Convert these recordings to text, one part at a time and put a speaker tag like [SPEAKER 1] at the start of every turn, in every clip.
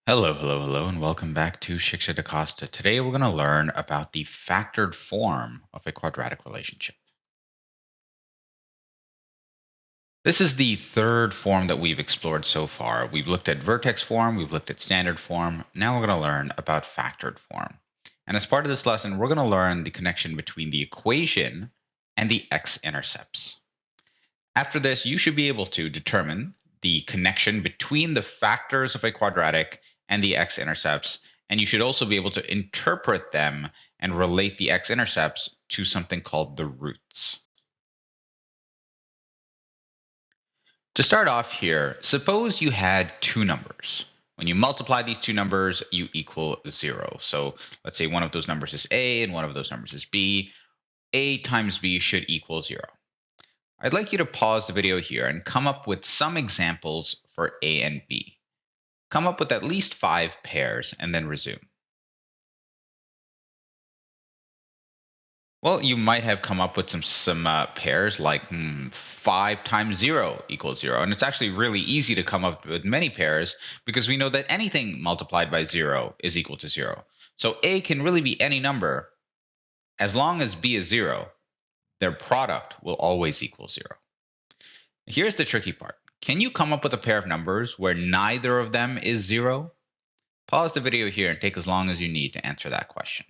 [SPEAKER 1] Hello, and welcome back to Shiksha DaCosta. Today we're going to learn about the factored form of a quadratic relationship. This is the third form that we've explored so far. We've looked at vertex form, we've looked at standard form. Now we're going to learn about factored form. And as part of this lesson, we're going to learn the connection between the equation and the x-intercepts. After this, you should be able to determine the connection between the factors of a quadratic and the x-intercepts, and you should also be able to interpret them and relate the x-intercepts to something called the roots. To start off here, suppose you had two numbers. When you multiply these two numbers, you equal 0. So let's say one of those numbers is a and one of those numbers is b. A times b should equal 0. I'd like you to pause the video here and come up with some examples for A and B. Come up with at least 5 pairs and then resume. Well, you might have come up with some pairs like 5 times 0 equals 0. And it's actually really easy to come up with many pairs because we know that anything multiplied by 0 is equal to 0. So A can really be any number. As long as B is 0, their product will always equal 0. Here's the tricky part. Can you come up with a pair of numbers where neither of them is 0? Pause the video here and take as long as you need to answer that question.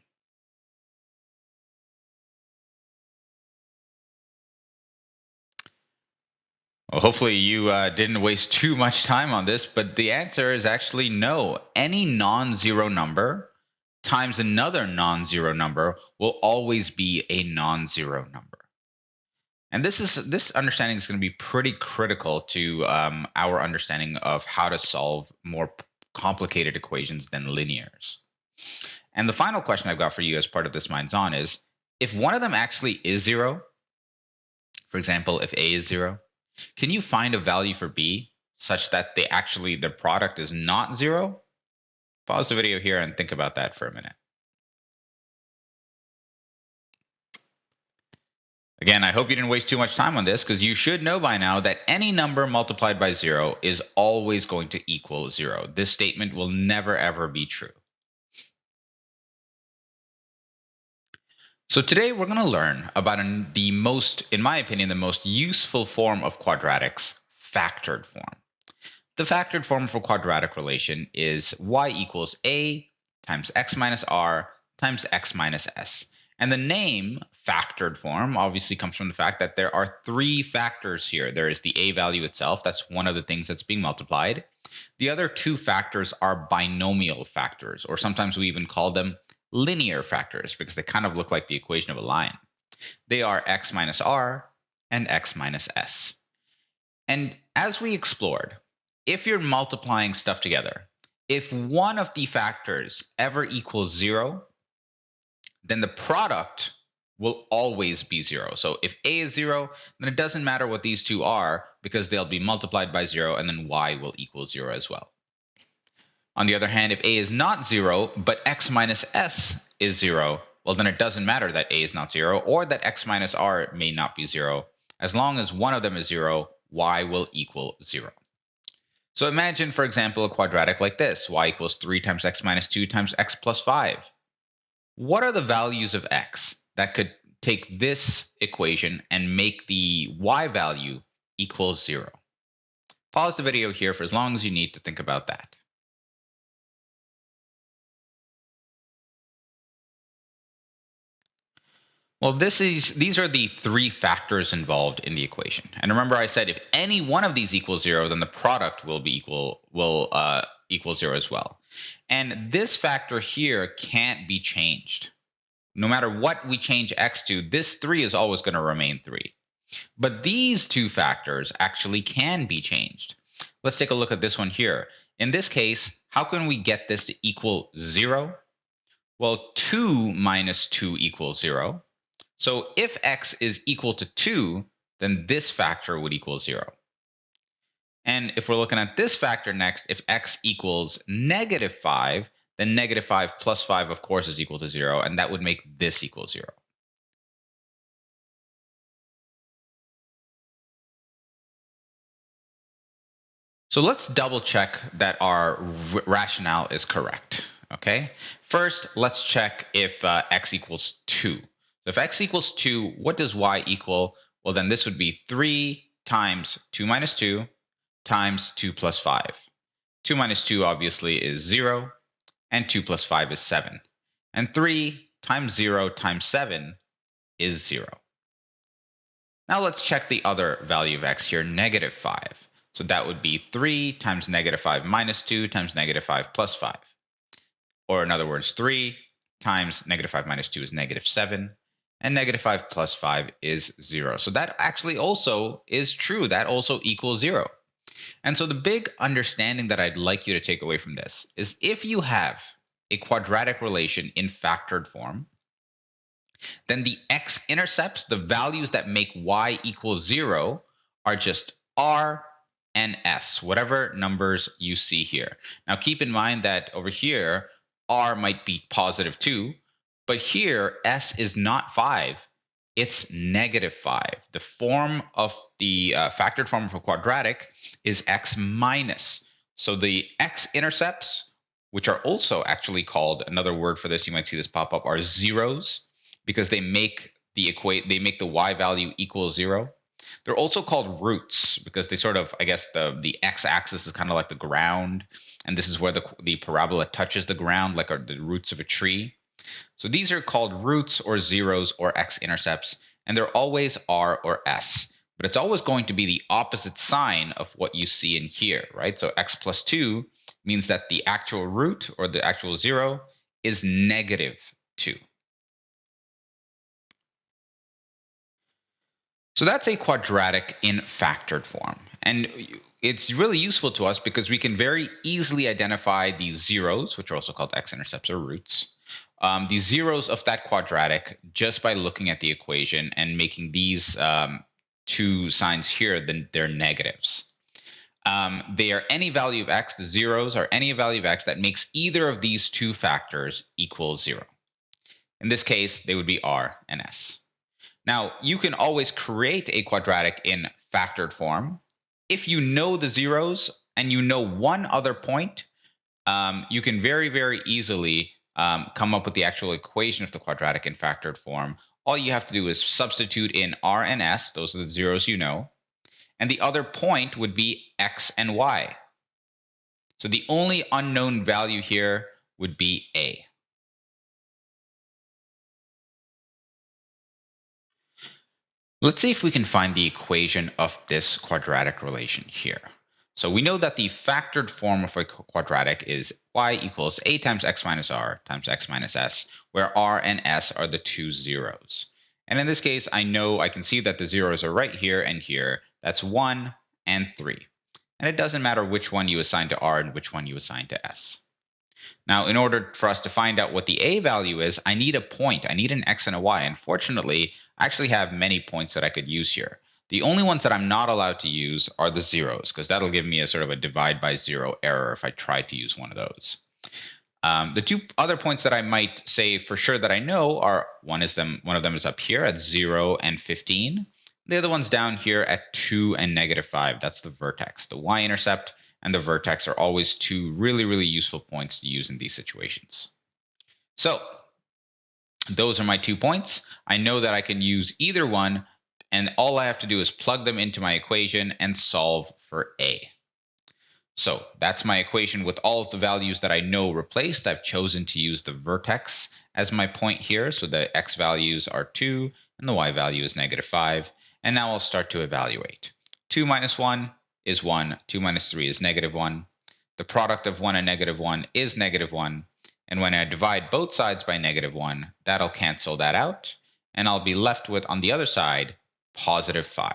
[SPEAKER 1] Well, hopefully you didn't waste too much time on this, but the answer is actually no. Any non-zero number times another non-zero number will always be a non-zero number. And this understanding is going to be pretty critical to our understanding of how to solve more complicated equations than linears. And the final question I've got for you as part of this Minds On is, if one of them actually is 0, for example, if A is 0, can you find a value for B such that their product is not 0? Pause the video here and think about that for a minute. Again, I hope you didn't waste too much time on this because you should know by now that any number multiplied by 0 is always going to equal 0. This statement will never ever be true. So today we're going to learn about in my opinion, the most useful form of quadratics, factored form. The factored form for quadratic relation is y equals a times x minus r times x minus s. And the name factored form obviously comes from the fact that there are 3 factors here. There is the a value itself. That's one of the things that's being multiplied. The other 2 factors are binomial factors, or sometimes we even call them linear factors because they kind of look like the equation of a line. They are x minus r and x minus s. And as we explored, if you're multiplying stuff together, if one of the factors ever equals 0, then the product will always be 0. So if a is 0, then it doesn't matter what these two are because they'll be multiplied by 0 and then y will equal 0 as well. On the other hand, if a is not 0, but x minus s is 0, well, then it doesn't matter that a is not 0 or that x minus r may not be 0. As long as one of them is 0, y will equal 0. So imagine, for example, a quadratic like this. Y equals 3 times x minus 2 times x plus 5. What are the values of x that could take this equation and make the y value equal 0? Pause the video here for as long as you need to think about that. Well, these are the 3 factors involved in the equation. And remember I said if any one of these equals 0, then the product will equal 0 as well. And this factor here can't be changed. No matter what we change x to, this 3 is always going to remain 3. But these 2 factors actually can be changed. Let's take a look at this one here. In this case, how can we get this to equal 0? Well, 2 minus 2 equals 0. So if x is equal to 2, then this factor would equal 0. And if we're looking at this factor next, if x equals negative 5, then negative 5 plus 5, of course, is equal to 0, and that would make this equal 0. So let's double check that our rationale is correct. Okay. First, let's check if x equals 2. So if x equals 2, what does y equal? Well, then this would be 3 times 2 minus 2 times 2 plus 5. 2 minus 2 obviously is 0, and 2 plus 5 is 7. And 3 times 0 times 7 is 0. Now let's check the other value of x here, negative 5. So that would be 3 times negative 5 minus 2 times negative 5 plus 5. Or in other words, 3 times negative 5 minus 2 is negative 7. And negative 5 plus 5 is 0. So that actually also is true. That also equals 0. And so the big understanding that I'd like you to take away from this is if you have a quadratic relation in factored form, then the x-intercepts, the values that make y equal 0, are just r and s, whatever numbers you see here. Now keep in mind that over here, r might be positive 2, but here s is not 5, it's negative 5. The form of the factored form of a quadratic is x minus. So the x-intercepts, which are also actually called, another word for this, you might see this pop up, are zeros, because they make the y value equal 0. They're also called roots because they sort of, I guess, the x-axis is kind of like the ground, and this is where the parabola touches the ground, like the roots of a tree. So these are called roots or zeros or x-intercepts, and they're always r or s. But it's always going to be the opposite sign of what you see in here, right? So x plus 2 means that the actual root or the actual 0 is negative 2. So that's a quadratic in factored form. And it's really useful to us because we can very easily identify these zeros, which are also called x-intercepts or roots, the zeros of that quadratic just by looking at the equation and making these two signs here, then they're negatives. They are any value of x, the zeros are any value of x that makes either of these two factors equal 0. In this case, they would be r and s. Now, you can always create a quadratic in factored form. If you know the zeros and you know one other point, you can very, very easily come up with the actual equation of the quadratic in factored form. All you have to do is substitute in r and s, those are the zeros you know, and the other point would be x and y. So the only unknown value here would be a. Let's see if we can find the equation of this quadratic relation here. So we know that the factored form of a quadratic is y equals a times x minus r times x minus s, where r and s are the two zeros. And in this case, I can see that the zeros are right here and here. That's 1 and 3. And it doesn't matter which one you assign to r and which one you assign to s. Now, in order for us to find out what the a value is, I need a point. I need an x and a y. Unfortunately, I actually have many points that I could use here. The only ones that I'm not allowed to use are the zeros, because that'll give me a sort of a divide by 0 error if I try to use one of those. The two other points that I might say for sure that I know are one of them is up here at 0 and 15. The other one's down here at 2 and negative 5. That's the vertex. The y-intercept and the vertex are always two really, really useful points to use in these situations. So those are my 2 points. I know that I can use either one, and all I have to do is plug them into my equation and solve for a. So that's my equation with all of the values that I know replaced. I've chosen to use the vertex as my point here. So the x values are 2 and the y value is negative 5. And now I'll start to evaluate. 2 minus 1 is 1. 2 minus 3 is negative 1. The product of 1 and negative 1 is negative 1. And when I divide both sides by negative 1, that'll cancel that out. And I'll be left with, on the other side, positive 5.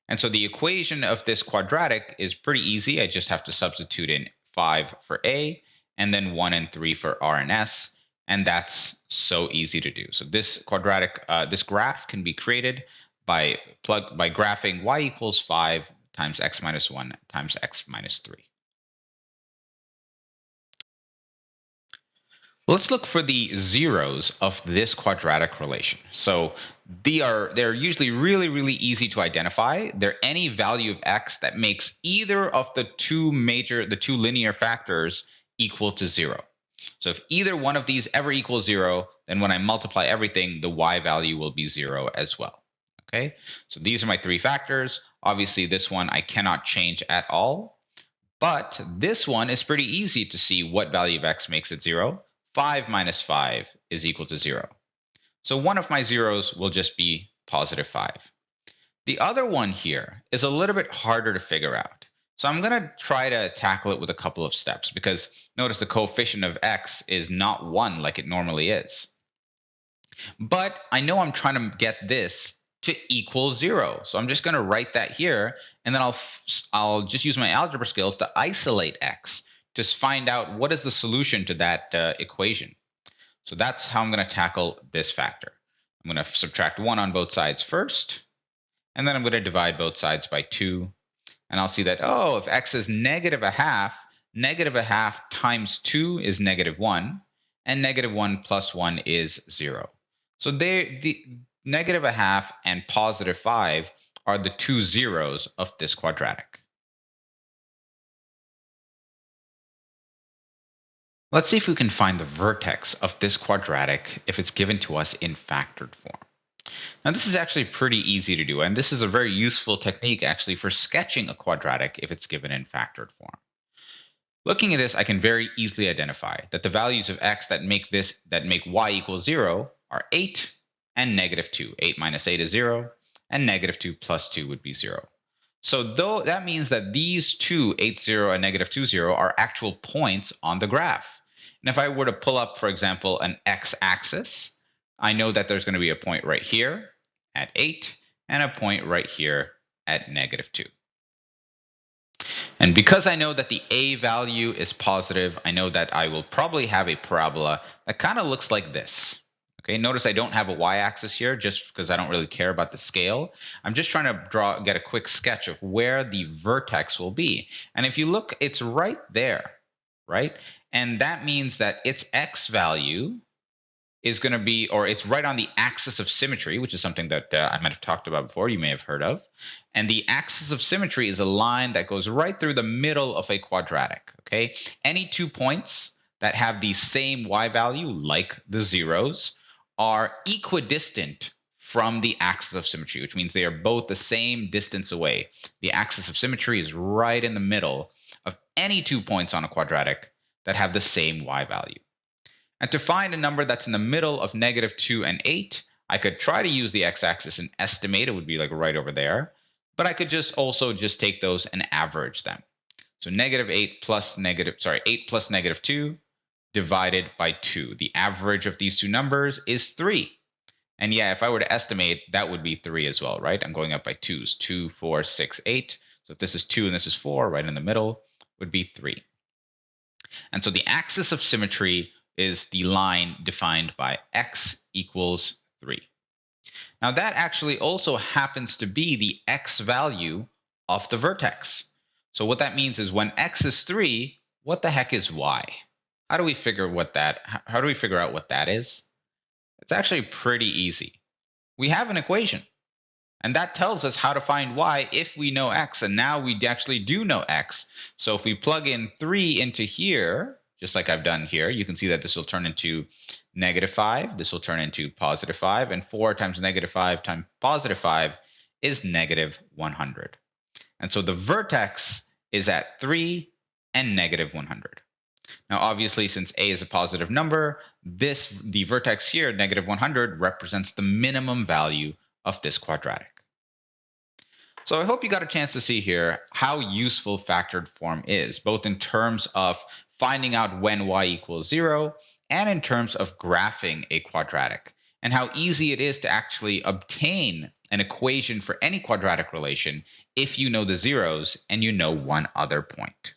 [SPEAKER 1] And so the equation of this quadratic is pretty easy. I just have to substitute in 5 for a, and then 1 and 3 for r and s. And that's so easy to do. So this quadratic, this graph can be created by graphing y equals 5 times x minus 1 times x minus 3. Let's look for the zeros of this quadratic relation. So they're usually really, really easy to identify. They're any value of x that makes either of the two linear factors equal to 0. So if either one of these ever equals 0, then when I multiply everything, the y value will be 0 as well. Okay, so these are my three factors. Obviously, this one I cannot change at all. But this one is pretty easy to see what value of x makes it 0. 5 minus 5 is equal to 0. So one of my zeros will just be positive 5. The other one here is a little bit harder to figure out. So I'm going to try to tackle it with a couple of steps because notice the coefficient of x is not 1 like it normally is. But I know I'm trying to get this to equal 0. So I'm just going to write that here, and then I'll just use my algebra skills to isolate x to find out what is the solution to that equation. So that's how I'm going to tackle this factor. I'm going to subtract 1 on both sides first, and then I'm going to divide both sides by 2. And I'll see that, oh, if x is negative a half times 2 is negative 1, and negative 1 plus 1 is 0. So the negative a half and positive 5 are the two zeros of this quadratic. Let's see if we can find the vertex of this quadratic if it's given to us in factored form. Now this is actually pretty easy to do, and this is a very useful technique actually for sketching a quadratic if it's given in factored form. Looking at this, I can very easily identify that the values of x that make y equal 0 are 8 and negative 2. 8 minus 8 is 0, and negative 2 plus 2 would be 0. So that means that these two, 8, 0 and negative 2, 0, are actual points on the graph. And if I were to pull up, for example, an x-axis, I know that there's going to be a point right here at 8 and a point right here at negative 2. And because I know that the a value is positive, I know that I will probably have a parabola that kind of looks like this. Okay, notice I don't have a y-axis here just because I don't really care about the scale. I'm just trying to get a quick sketch of where the vertex will be. And if you look, it's right there, right? And that means that its x value is going to be, or it's right on the axis of symmetry, which is something that I might have talked about before, you may have heard of. And the axis of symmetry is a line that goes right through the middle of a quadratic, okay? Any 2 points that have the same y value, like the zeros, are equidistant from the axis of symmetry, which means they are both the same distance away. The axis of symmetry is right in the middle of any 2 points on a quadratic that have the same y value. And to find a number that's in the middle of negative 2 and 8, I could try to use the x-axis and estimate. It would be like right over there. But I could also take those and average them. So 8 plus negative 2 divided by 2. The average of these two numbers is 3. And yeah, if I were to estimate, that would be 3 as well, right? I'm going up by 2s. 2, 4, 6, 8. So if this is 2 and this is 4, right in the middle would be 3. And so the axis of symmetry is the line defined by x equals 3. Now that actually also happens to be the x value of the vertex. So what that means is when x is 3, what the heck is y? How do we figure out what that is? It's actually pretty easy. We have an equation, and that tells us how to find y if we know x, and now we actually do know x. So if we plug in 3 into here, just like I've done here, you can see that this will turn into negative 5, this will turn into positive 5, and 4 times negative 5 times positive 5 is negative 100. And so the vertex is at 3 and negative 100. Now, obviously, since a is a positive number, the vertex here, negative 100, represents the minimum value of this quadratic. So I hope you got a chance to see here how useful factored form is, both in terms of finding out when y equals 0 and in terms of graphing a quadratic, and how easy it is to actually obtain an equation for any quadratic relation if you know the zeros and you know one other point.